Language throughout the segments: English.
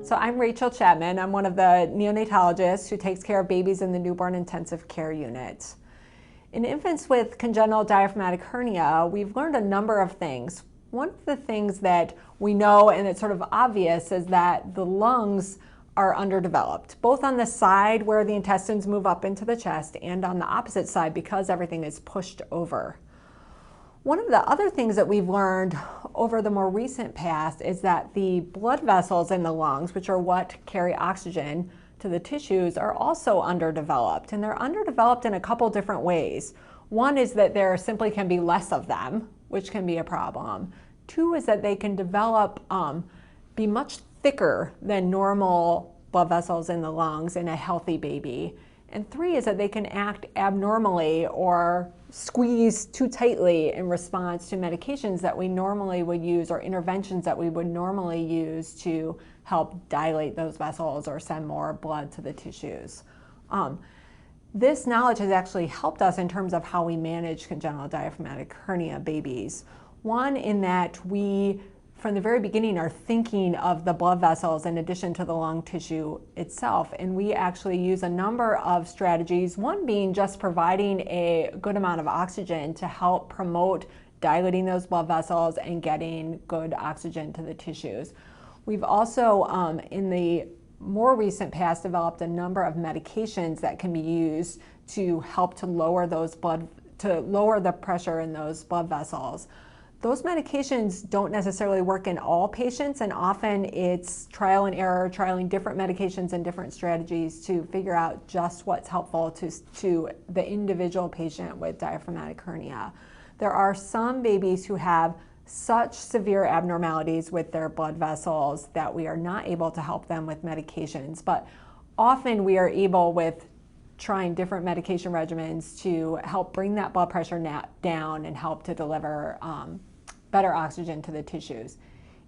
So I'm Rachel Chapman. I'm one of the neonatologists who takes care of babies in the newborn intensive care unit. In infants with congenital diaphragmatic hernia, we've learned a number of things. One of the things that we know, and it's sort of obvious, is that the lungs are underdeveloped, both on the side where the intestines move up into the chest and on the opposite side because everything is pushed over. One of the other things that we've learned over the more recent past is that the blood vessels in the lungs, which are what carry oxygen to the tissues, are also underdeveloped. And they're underdeveloped in a couple different ways. One is that there simply can be less of them, which can be a problem. Two is that they can develop, be much thicker than normal blood vessels in the lungs in a healthy baby. And three is that they can act abnormally or squeeze too tightly in response to medications that we normally would use or interventions that we would normally use to help dilate those vessels or send more blood to the tissues. This knowledge has actually helped us in terms of how we manage congenital diaphragmatic hernia babies. One, in that we, from the very beginning, are thinking of the blood vessels in addition to the lung tissue itself. And we actually use a number of strategies, one being just providing a good amount of oxygen to help promote dilating those blood vessels and getting good oxygen to the tissues. We've also, in the more recent past, developed a number of medications that can be used to help to lower the pressure in those blood vessels. Those medications don't necessarily work in all patients, and often it's trial and error, trialing different medications and different strategies to figure out just what's helpful to the individual patient with diaphragmatic hernia. There are some babies who have such severe abnormalities with their blood vessels that we are not able to help them with medications, but often we are able, with trying different medication regimens, to help bring that blood pressure down and help to deliver better oxygen to the tissues.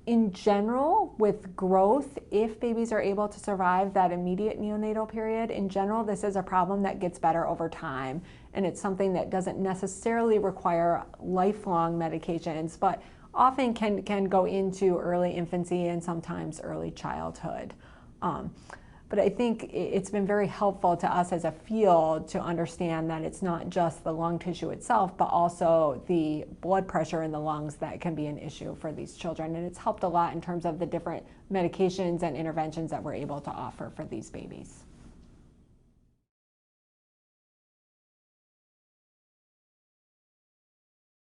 In general, with growth, if babies are able to survive that immediate neonatal period, in general, this is a problem that gets better over time, and it's something that doesn't necessarily require lifelong medications, but often can go into early infancy and sometimes early childhood. But I think it's been very helpful to us as a field to understand that it's not just the lung tissue itself, but also the blood pressure in the lungs that can be an issue for these children. And it's helped a lot in terms of the different medications and interventions that we're able to offer for these babies.